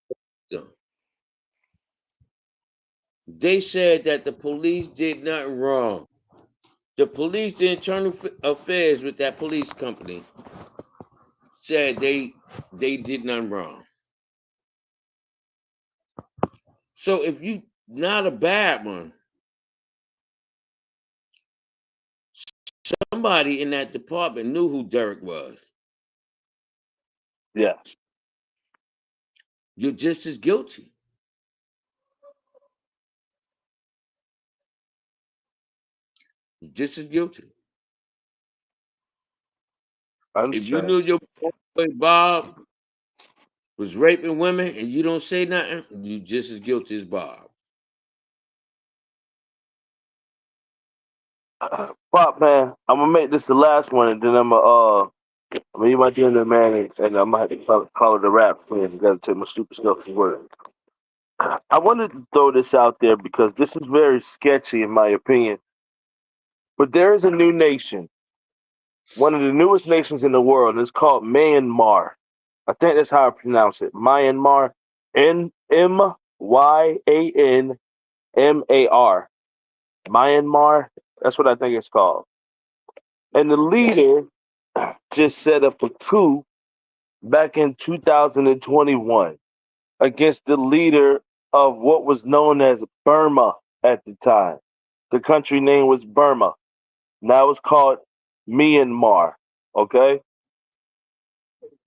they said that the police did nothing wrong. The police, the internal affairs with that police company, said they did nothing wrong. So if you not a bad one, somebody in that department knew who Derek was. Yes. You're just as guilty. You're just as guilty. I If you understand. knew your boy Bob was raping women and you don't say nothing, you just as guilty as Bob. Pop man, I'm gonna make this the last one, and then I'm gonna eat my dinner, man, and I might have to call it a wrap. Please, I gotta take my stupid stuff to work. I wanted to throw this out there because this is very sketchy, in my opinion. But there is a new nation, one of the newest nations in the world, and it's called Myanmar. I think that's how I pronounce it. Myanmar, Myanmar. Myanmar. That's what I think it's called. And the Okay. leader just set up a coup back in 2021 against the leader of what was known as Burma at the time. The country name was Burma. Now it's called Myanmar. Okay?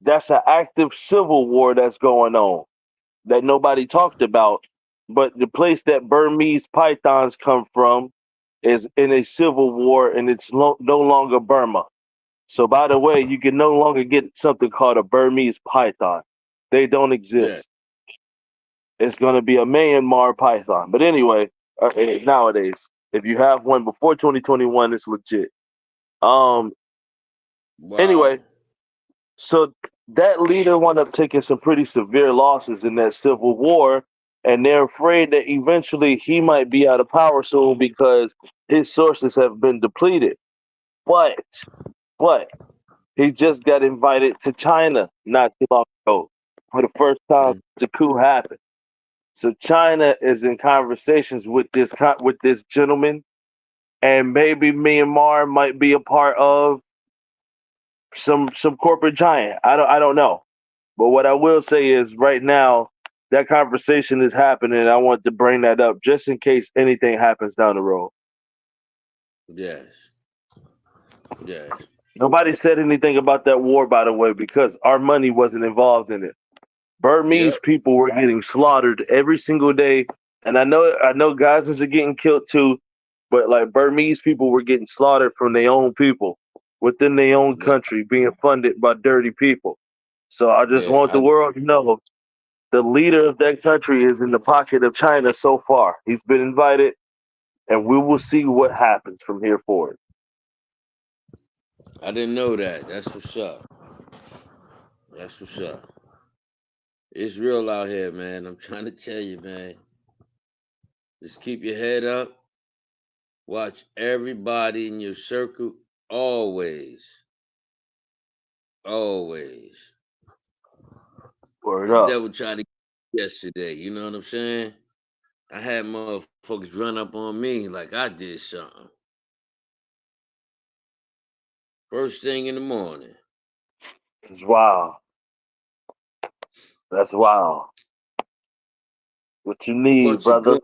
That's an active civil war that's going on that nobody talked about. But the place that Burmese pythons come from is in a civil war, and it's no longer Burma. So, by the way, you can no longer get something called a Burmese python. They don't Yeah. exist. It's going to be a Myanmar python. But anyway, nowadays, if you have one before 2021, it's legit. Um. Wow. Anyway, so that leader wound up taking some pretty severe losses in that civil war, and they're afraid that eventually he might be out of power soon because his sources have been depleted. But, but he just got invited to China not too long ago for the first time Mm. the coup happened. So China is in conversations with this gentleman, and maybe Myanmar might be a part of some corporate giant. I don't know. But what I will say is right now that conversation is happening. And I want to bring that up just in case anything happens down the road. Yes. Yes. Nobody said anything about that war, by the way, because our money wasn't involved in it. Burmese Yep. people were getting slaughtered every single day, and I know Gazans are getting killed too, but like Burmese people were getting slaughtered from their own people within their own Yep. country, being funded by dirty people. So I just Yeah. want the world to know the leader of that country is in the pocket of China so far. He's been invited, and we will see what happens from here forward. I didn't know that. That's what's up. That's what's up. It's real out here, man. I'm trying to tell you, man. Just keep your head up. Watch everybody in your circle always. Always. Word The up. devil tried to yesterday, you know what I'm saying? I had motherfuckers run up on me like I did something. First thing in the morning. It's wild. That's wild. What you A need, bunch of brother? goons.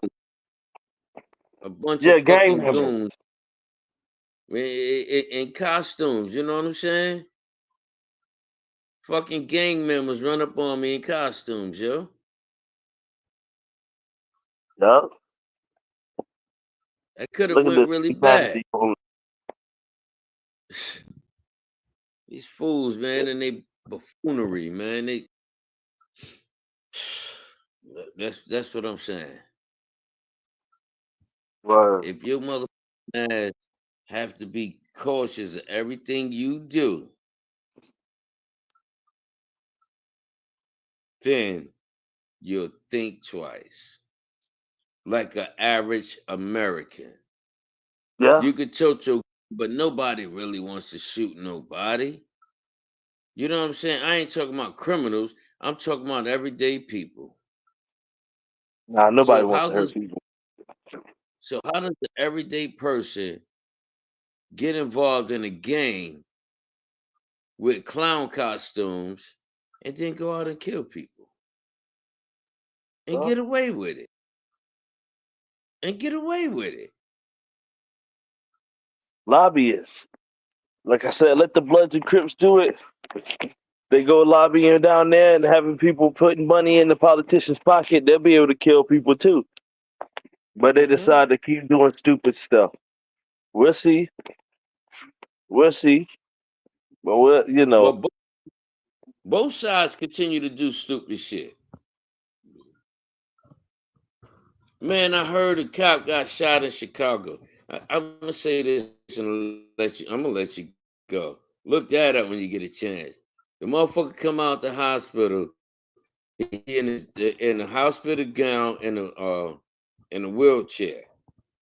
A bunch Yeah, of gang fucking members. goons. In costumes, you know what I'm saying? Fucking gang members run up on me in costumes, yo. Yup. That could have Look at went this really bad. humanity. Food. These fools, man, and they buffoonery, man. That's what I'm saying. Word. If your motherfucking ass have to be cautious of everything you do, then you'll think twice. Like an average American. Yeah. You could chocho, but nobody really wants to shoot nobody. You know what I'm saying? I ain't talking about criminals. I'm talking about everyday people. Nah, nobody So wants how to hurt does people. the everyday person get involved in a game with clown costumes and then go out and kill people and Well, get away with it? And get away with it. lobbyists. Like I said, let the Bloods and Crips do it. They go lobbying down there and having people putting money in the politician's pocket. They'll be able to kill people too. But they Mm-hmm. decide to keep doing stupid stuff. We'll see. We'll see. But we'll, But both sides continue to do stupid shit. Man, I heard a cop got shot in Chicago. I'm gonna say this and I'm gonna let you go. Look that up when you get a chance. The motherfucker come out the hospital. He in the hospital gown in a wheelchair.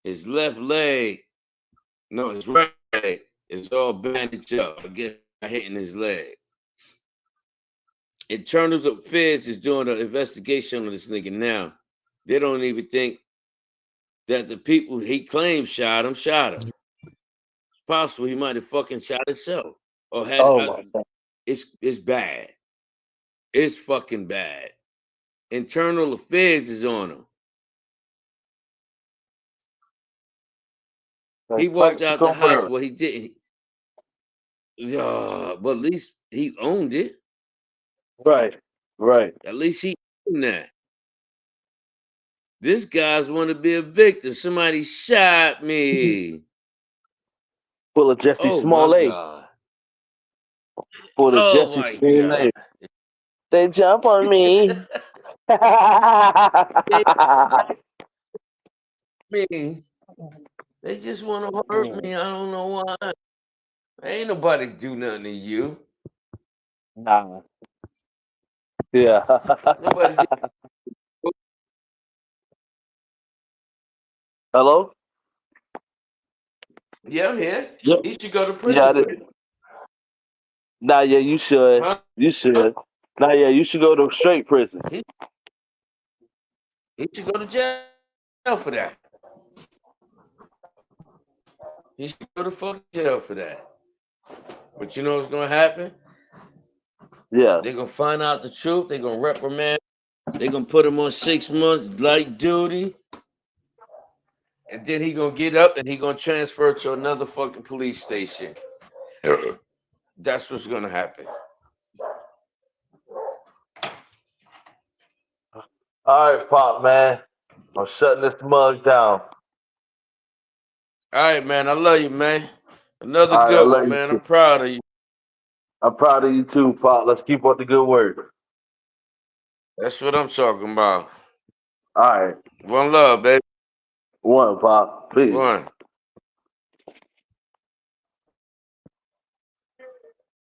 His left leg, no, his right leg is all bandaged up. I guess hitting his leg. Internal Affairs is doing an investigation on this nigga now. They don't even think that the people he claims shot him. It's possible he might have fucking shot himself or had. oh my God. It's bad. It's fucking bad. Internal Affairs is on him. He Like walked Pipes out the come for house. her. Well, he didn't. But at least he owned it. Right. Right. At least he owned that. This guy's want to be a victim. Somebody shot me. Full of Jesse Oh my Smollett. God. Full of Oh Jesse my God. Smollett. They jump on me. They me. They just want to hurt me. I don't know why. Ain't nobody do nothing to you. Nah. Yeah. Nobody did. Hello? Yeah, I'm here. Yep. He should go to Yeah, I prison for did. Nah, yeah, you should. huh? You should. Nah, yeah, you should go to straight prison. He, he should go to jail for that. He should go to fucking jail for that. But you know what's gonna happen? Yeah. They're gonna find out the truth. They're gonna reprimand. They're gonna put him on 6 months light duty. And then he gonna get up and he gonna transfer to another fucking police station. That's what's gonna happen. All right, Pop, man. I'm shutting this mug down. All right, man. I love you, man. Another All right, I good love one, you man. too. I'm proud of you. I'm proud of you too, Pop. Let's keep up the good work. That's what I'm talking about. All right. One love, baby. One, Pop. Peace. One.